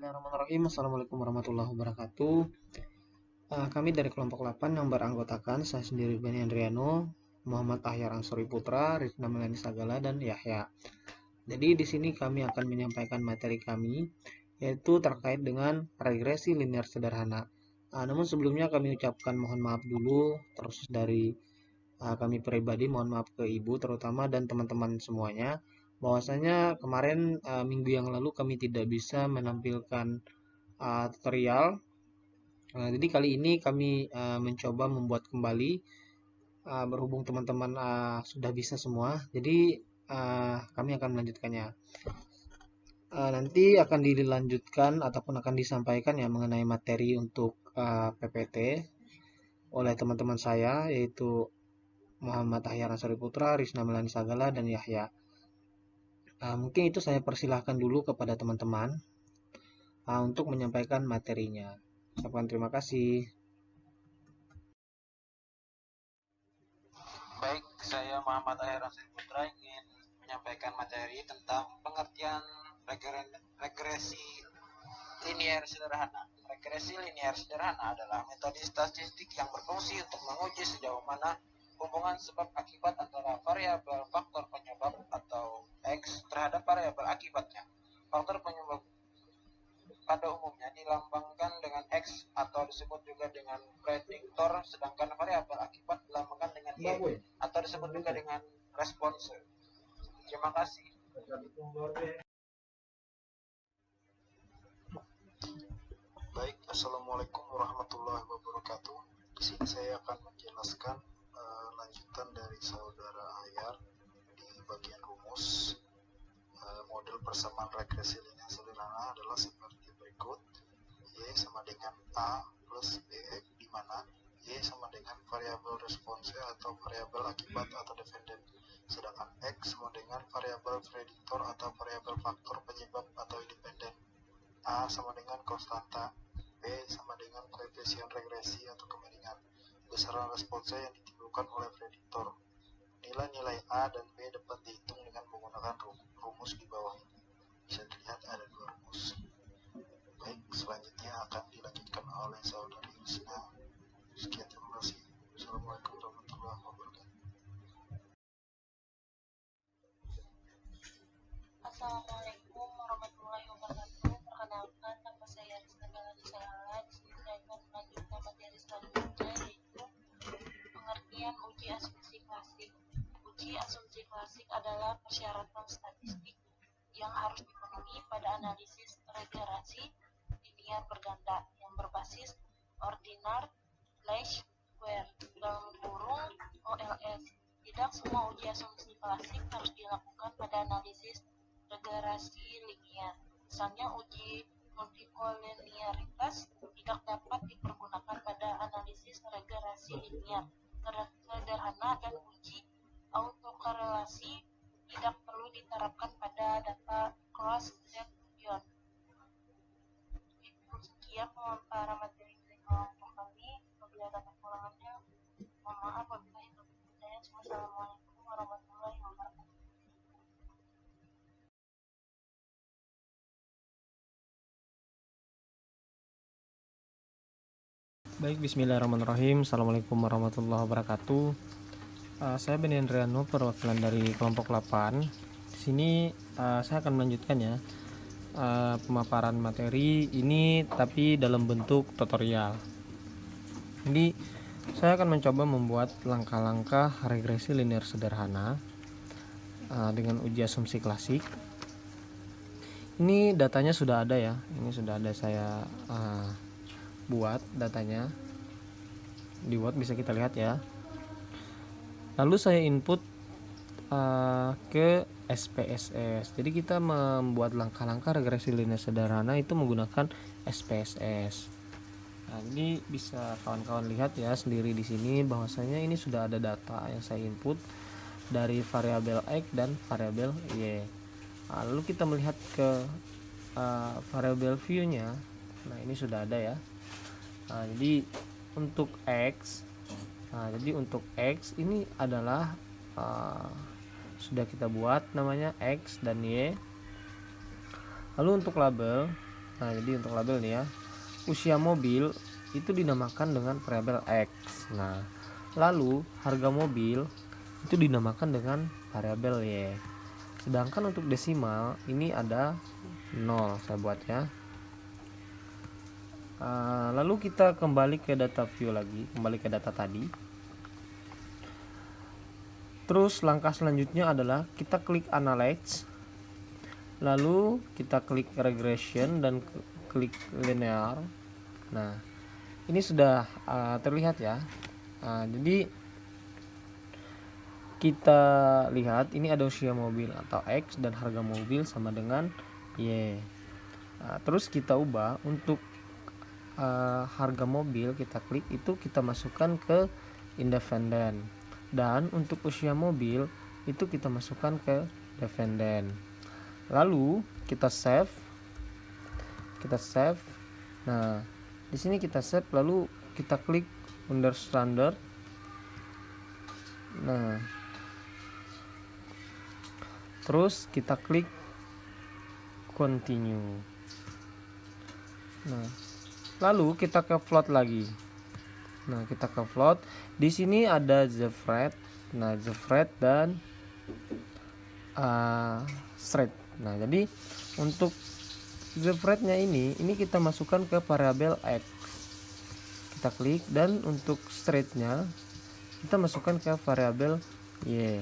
Bismillahirrahmanirrahim. Assalamualaikum warahmatullahi wabarakatuh. Kami dari kelompok 8 yang beranggotakan saya sendiri Beni Andriano, Muhammad Ahyar Ansori Putra, Rizna Melani Sagala, dan Yahya. Jadi di sini kami akan menyampaikan materi kami, yaitu terkait dengan regresi linear sederhana. Namun sebelumnya kami ucapkan mohon maaf dulu, terus dari kami pribadi mohon maaf ke Ibu terutama dan teman-teman semuanya, bahwasanya kemarin minggu yang lalu kami tidak bisa menampilkan tutorial. Jadi kali ini kami mencoba membuat kembali, berhubung teman-teman sudah bisa semua. Jadi kami akan melanjutkannya. Nanti akan dilanjutkan ataupun akan disampaikan ya mengenai materi untuk PPT oleh teman-teman saya, yaitu Muhammad Ahyar Ansari Putra, Rizna Melani Sagala, dan Yahya. Mungkin itu saya persilahkan dulu kepada teman-teman untuk menyampaikan materinya. Ucapkan terima kasih. Baik, saya Muhammad Ahyar Ansari Putra ingin menyampaikan materi tentang pengertian regresi linier sederhana. Regresi linier sederhana adalah metode statistik yang berfungsi untuk menguji sejauh mana hubungan sebab akibat antara variabel faktor penyebab atau X terhadap variabel akibatnya. Faktor penyebab pada umumnya dilambangkan dengan X atau disebut juga dengan prediktor, sedangkan variabel akibat dilambangkan dengan Y atau disebut juga dengan response. Terima kasih. Baik, Assalamualaikum warahmatullahi wabarakatuh. Di sini saya akan menjelaskan lanjutan dari saudara Ayar di bagian rumus. Model persamaan regresi linear sederhana adalah seperti berikut. Y sama dengan A plus BX, di mana Y sama dengan variabel response atau variabel akibat atau dependen, sedangkan X sama dengan variabel prediktor atau variabel faktor penyebab atau independen. A sama dengan konstanta, B sama dengan koefisien regresi atau kemiringan, besaran response yang ditimbulkan oleh prediktor. Nilai-nilai A dan B dapat dihitung dengan menggunakan rumus di bawah ini. Bisa dilihat ada dua rumus. Baik, selanjutnya akan dilanjutkan oleh saudari Rizna. Sekian, terima kasih. Assalamualaikum warahmatullahi wabarakatuh. Assalamualaikum warahmatullahi wabarakatuh. Perkenalkan, nama saya Rizna Melani Sagala. Di sini saya akan melanjutkan materi selanjutnya, yaitu pengertian uji asumsi klasik. Uji asumsi klasik adalah persyaratan statistik yang harus dipenuhi pada analisis regresi linear berganda yang berbasis ordinal least square dalam kurung OLS. Tidak semua uji asumsi klasik harus dilakukan pada analisis regresi linear. Misalnya uji multikoliniaritas tidak dapat dipergunakan pada analisis regresi linear sederhana, dan uji autokorelasi tidak perlu diterapkan pada data cross section. Itu sekian pemaparan materi dari kelompok kami. Apabila ada kekurangannya, mohon maaf. Wabillahi taufiq wal hidayah. Wassalamualaikum warahmatullahi wabarakatuh. Baik, bismillahirrahmanirrahim. Assalamualaikum warahmatullahi wabarakatuh. Saya Beni Andriano, perwakilan dari kelompok 8. Di sini saya akan melanjutkan ya pemaparan materi ini, tapi dalam bentuk tutorial. Jadi saya akan mencoba membuat langkah-langkah regresi linear sederhana dengan uji asumsi klasik. Ini datanya sudah ada ya. Ini sudah ada saya buat datanya di Word, bisa kita lihat ya. Lalu saya input ke SPSS. Jadi kita membuat langkah-langkah regresi linear sederhana itu menggunakan SPSS. Nah, ini bisa kawan-kawan lihat ya sendiri di sini bahwasanya ini sudah ada data yang saya input dari variabel X dan variabel Y. Nah, lalu kita melihat ke variabel view-nya. Nah, ini sudah ada ya. Nah, jadi untuk X ini adalah sudah kita buat namanya X dan Y. Lalu untuk label Nah, jadi untuk label nih ya, usia mobil itu dinamakan dengan variabel X. Nah, lalu harga mobil itu dinamakan dengan variabel Y. Sedangkan untuk desimal ini ada 0, saya buat ya. Lalu kita kembali ke data view lagi, kembali ke data tadi. Terus langkah selanjutnya adalah kita klik analyze, lalu kita klik regression dan klik linear. Nah, ini sudah terlihat ya. Jadi kita lihat ini ada usia mobil atau X dan harga mobil sama dengan Y. Terus kita ubah untuk harga mobil, kita klik itu kita masukkan ke independen, dan untuk usia mobil itu kita masukkan ke dependen. Lalu kita save. Nah, di sini kita save, lalu kita klik under standard. Nah, terus kita klik continue. Nah, lalu kita ke float lagi. Nah, kita ke float. Di sini ada Zefred. Nah, Zefred dan Straight. Nah, jadi untuk Zefrednya ini kita masukkan ke variabel X. Kita klik, dan untuk Straightnya kita masukkan ke variabel Y.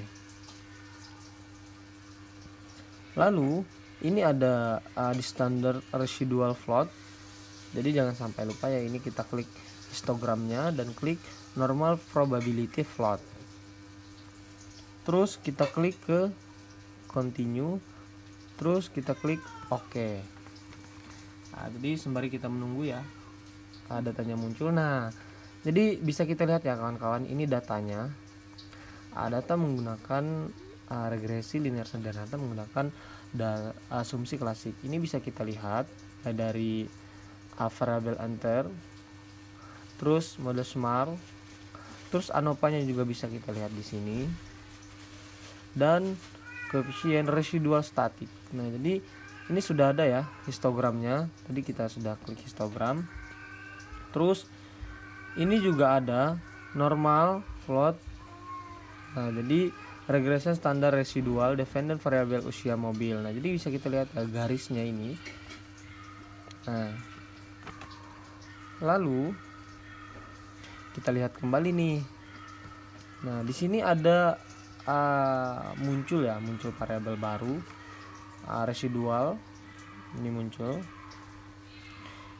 Lalu ini ada di standard residual float. Jadi jangan sampai lupa ya, ini kita klik histogramnya dan klik normal probability float. Terus kita klik ke continue, terus kita klik OK. Nah, jadi sembari kita menunggu ya, datanya muncul. Nah, jadi bisa kita lihat ya kawan-kawan, ini datanya. Data menggunakan regresi linear sederhana menggunakan asumsi klasik. Ini bisa kita lihat dari variabel enter, terus mode smart, terus ANOVA-nya juga bisa kita lihat di sini, dan koefisien residual statik. Nah, jadi ini sudah ada ya histogramnya. Tadi kita sudah klik histogram. Terus ini juga ada normal float. Nah, jadi regression standar residual dependent variabel usia mobil. Nah, jadi bisa kita lihat garisnya ini. Nah, lalu kita lihat kembali nih. Nah, di sini ada muncul variabel baru, residual. Ini muncul.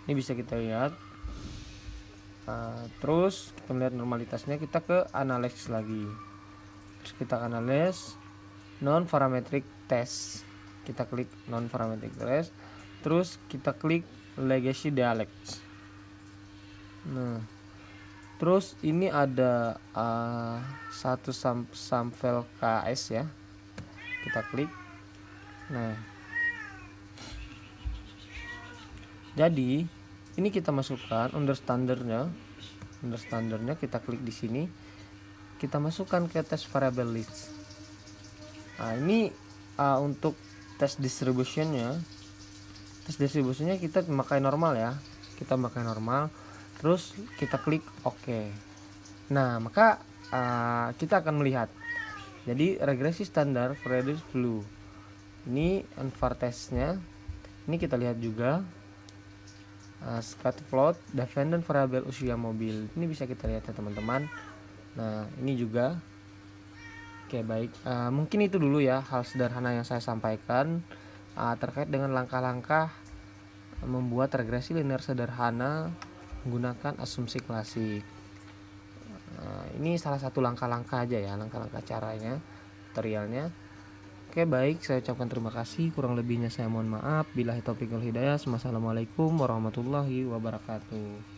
Ini bisa kita lihat. Terus kita lihat normalitasnya, kita ke analysis lagi. Terus kita analysis non parametric test. Kita klik non parametric test. Terus kita klik legacy dialects. Nah, terus ini ada satu sampel KS ya, kita klik. Nah, jadi ini kita masukkan under standardnya kita klik di sini, kita masukkan ke test variable list. Nah, ini untuk test distributionnya kita memakai normal ya, terus kita klik OK. Nah, maka kita akan melihat jadi regresi standar Frederick Flu. Ini unvar testnya. Ini kita lihat juga scatter plot dependent variable usia mobil. Ini bisa kita lihat ya teman-teman. Nah, ini juga. Oke, baik. Mungkin itu dulu ya hal sederhana yang saya sampaikan terkait dengan langkah-langkah membuat regresi linear sederhana menggunakan asumsi klasik. Ini salah satu langkah-langkah aja ya, langkah-langkah caranya, tutorialnya. Oke, baik, saya ucapkan terima kasih. Kurang lebihnya saya mohon maaf. Billahi taufiq wal hidayah. Wassalamualaikum warahmatullahi wabarakatuh.